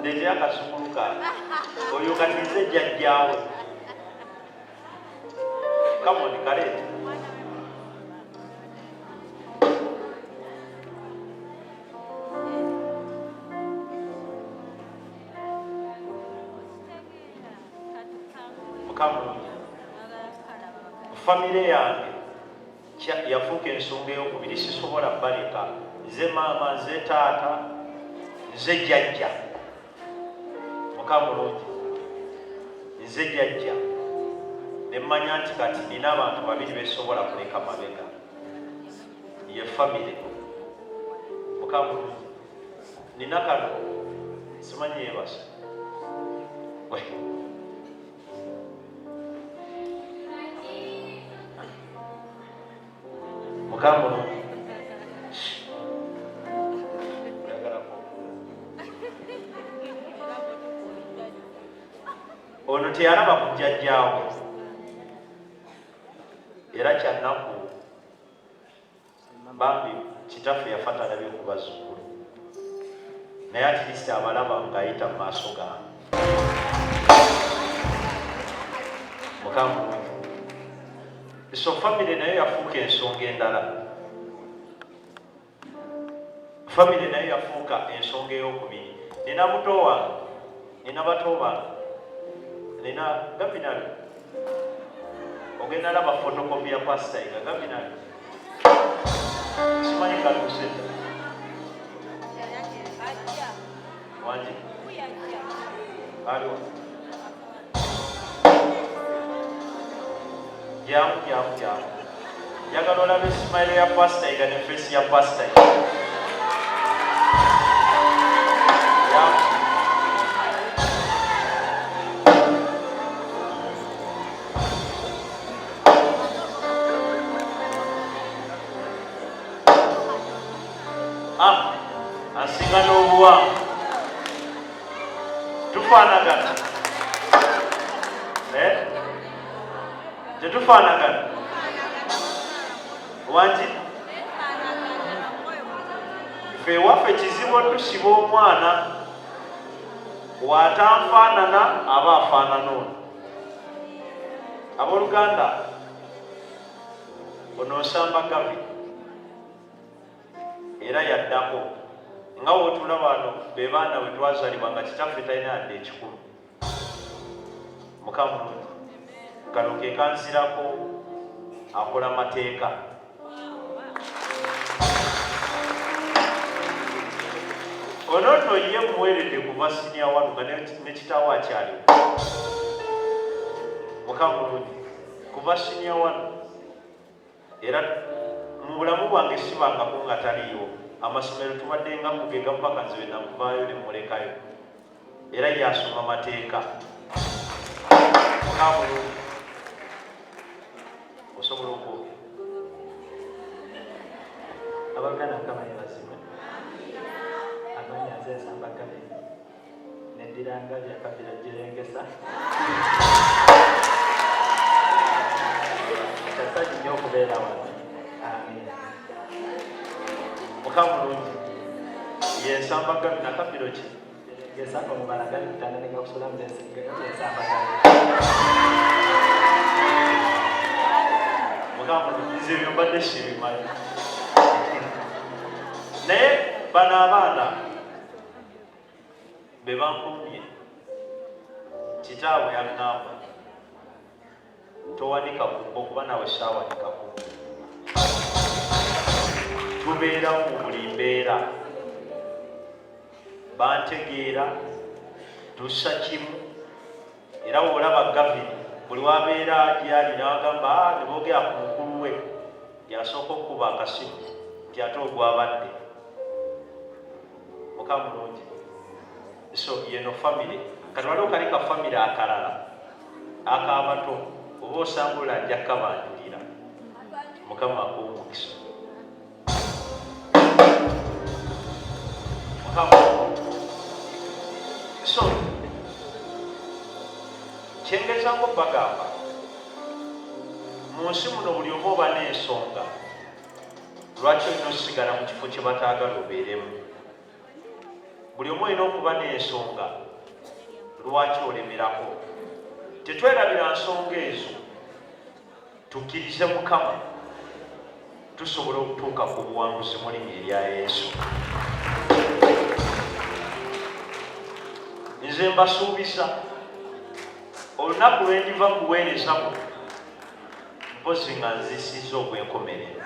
ndete akasukuluka oyo katize jjajjaawe kamoni kaleete mukamulungi famire yange yafuuka ensonga eyokubiri sisobola baleka nze maama nze taata nze jjajja mukamulungi nze jjajja nemmanya nti kati nina abantu babiri besobola kuleka mabega ye famire mukamulungi nina kano simanyi yebasa mukamulungi ono teyalaba ku jjajjaawe era kyannaku bambi kitaffe yafa talabye ku bazzukulu naye atilisiti abalaba ng'ayita mu maaso gange mukamulungi so famire naye yafuuka ensonga endala famire naye yafuuka ensonga ey'okubiri nina muto wange nina bato bange nina gavinali ogenda laba fotokopi ya pasitaiga gavinali simanyi kaluseta wangi aliwa jamu njagala olaba esimairo ya pasitaiga ne fesi ya pasitaiga asinga n'obuwanvu tufaanagana tetufaanagana wangi ffe ewaffe kizibu otusiba omwana waatanfaanana aba afaanana ono abooluganda onoosamba gavi era yaddako nga wootula bano be baana bwe twazalibwa nga kitaffe talina yadde ekikulu mukamulungi kano ke kansirako akola mateeka ono nno ye muweredde kuva sinia wanu nga ne kitaawo akyaliwo mukamulungi kuva sinia wanu era mu bulamu bwange sibangako nga taliiwo amasomero tubadde nga kugega mpaka nze nakuvaayo ne mulekayo era yasoma mateeka mukamulungi osobola okwogera abagana akamanya bazima amanya nze nsamba gabe neddiranga lyakabira jerengesa kyasagi nnyo okubeera wano amin mukamulungi yensamba gabi nakabiro ki gesako mubalagali kutandanika kusulamu ensamba gabi mukamulungi nze ebyo mbadde sibimanyi naye bano abaana be bankumye kitaabwe yaŋŋamba towanika okuba nawe saawanikako tubeerawo mu buli mbeera bantegeera tussa kimu era bw'olaba gavini buli wabeera gyali nawagamba ne boogera ku mukulu we yasooka okuba akasimu nti ate ogwabadde mukamulungi so yeno famire kati waliwo kali ka famire akalala ak'abato oba osangula nja kabanjulira mukama ak'omukisa so kyengezako bagamba mu nsi muno buli omu oba n'ensonga lwaki olina osigala mu kifo kye bataagala obeeremu buli omu olina okuba n'ensonga lwaki olemerako. Tetwerabira nsonga ezo, tukkirize Mukama tusobole okutuuka ku buwanguzi mu linnya erya Yesu. Nze mbasuubiza olunaku lwe ndiva kuweereza mu mpozi nga nzisizza ogw'enkomerero.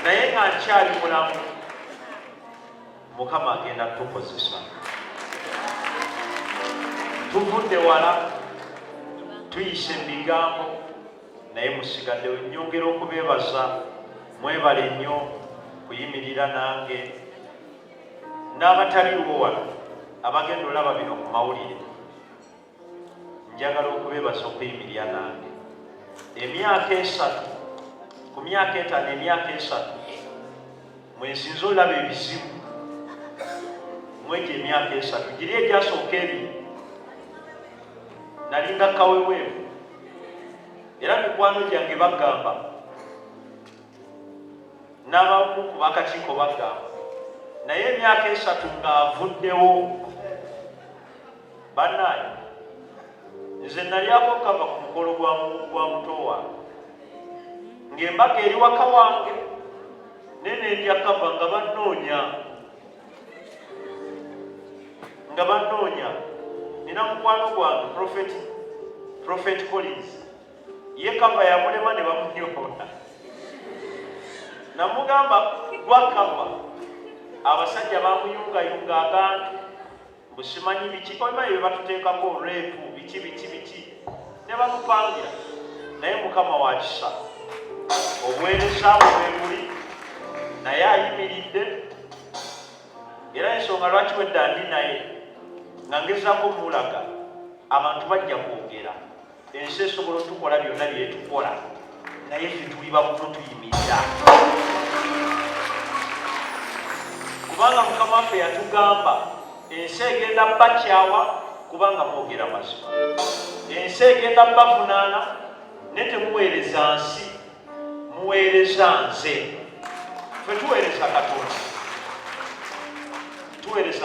Naye nga nkyali mulamu, Mukama agenda kutukozesa. Tuvudde wala, tuyise mu bigambo, naye musigaddewo. Nyongera okubeebaza, mwebale nnyo kuyimirira nange n'abataliwo wano abagenda olaba bino ku mawulire. Njagala okubeebaza okuyimirira nange. Emyaka 3, ku myaka 5, emyaka 3 mwensinze olaba ebizibu mwegyo emyaka 3 giri egyasooka ebiri nalinga kaweweevu, era mikwano gyange bagamba n'abamu ku bakakiiko bagamba, naye emyaka 3 ng'avuddewo bannaye. Nze nalyako kava ku mukolo gwa muto wange ng'embaga eri waka wange nene ndya kava nga bannoonya. Nina mukwano gwange Prophet Collins, ye kava yamulema ne bamunyola. Namugamba gwa kava abasajja bamuyungayunga agantu busimanyi biki omanyi bye batuteekako reepu biki ne bamupangira. Naye Mukama wa kisa, obuweereza bwe buli naye ayimiridde, era ensonga lwaki wedda ndi naye nga ngezaako mulaga abantu bajja kwogera. Ensi esobola otukola byonna byetukola, naye ffe tuli babuno tuyimirira, kubanga Mukama waffe yatugamba ensi egenda bakyawa kubanga mwogera mazima. Ensi egenda bavunaana naye temuweereza nsi, muweereza nze. Ffe tuweereza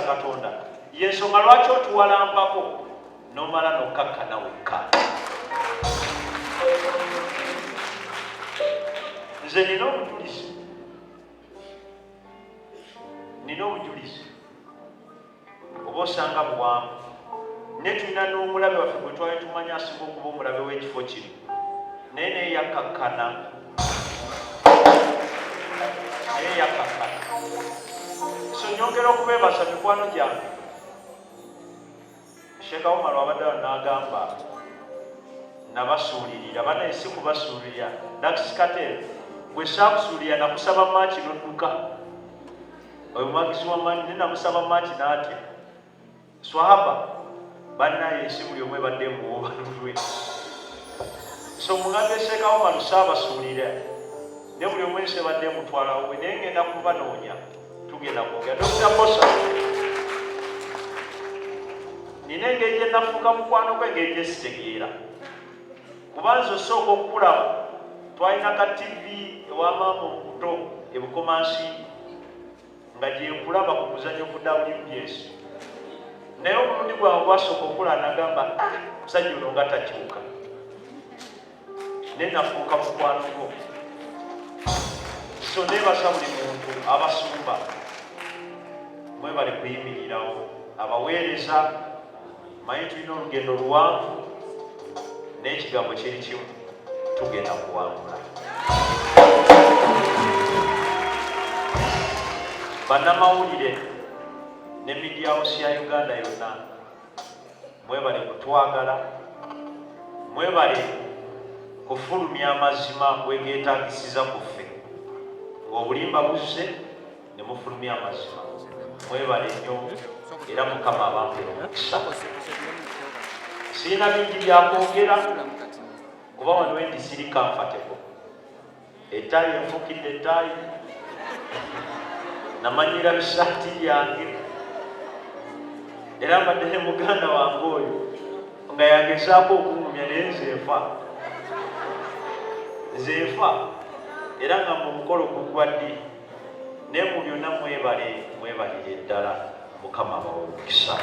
Katonda. Yensonga lwaki otuwalampako n'omala n'okkakkana wekka. Nze nina obujulizi oba osanga buwanvu, naye tulina n'omulabe waffe gwe twali tumanya asinga okuba omulabe w'ekifo kino, naye naye yakkakkana. So nyongera okubeebaza mikwano gyange. Sheikh Omar abadde n'agamba nabasuulirira, banaye si kubasuulirira. Dakisikateere gwe saakusuulirira nakusaba maaki n'odduka. Oyo muwagizi w'amaanyi ne namusaba maaki n'atya. Swahaba bannaye ensi buli omu ebadde emuwooba lulwe. So mugambe Sheikh Omar saabasuulira ne buli omu ensi ebadde emutwalawo we, naye ngenda kubanoonya tugenda kwogera. Dr. Bosa, nina engeri gye nafuuka mukwano gwe, engeri gye sitegeera. Kubanza osooka okukulaba twalina ka TV ewa maama omuto e Bukomansi nga gye nkulaba ku muzannyo ku WBS. Naye omulundi gwange gwasooka okulaba nagamba musajja ono nga takyuka. Naye nafuuka mukwano gwo. So neebasa buli muntu abasumba, mwebale kuyimirirawo, abaweereza. Manyi tulina olugendo luwanvu naye ekigambo kiri kimu, tugenda kuwangula. Bannamawulire ne media house ya Uganda yonna, mwebale kutwagala, mwebale kufulumya amazima bwegeetaagisiza ku ffe. Ng'obulimba buzze ne mufulumya amazima. Mwebale nnyo era Mukama abampera omukisa. Sirina bingi byakwogera kuba wano wendi siri comfortable. Ettaayi enfukidde ettaayi, namanyira bisaati byange, era mbadde ne muganda wange oyo nga yagezaako okungumya naye nze nfa. era nga mu mukolo gugwa ddi naye mu byonna mwebalire ddala mukama abawa omukisa.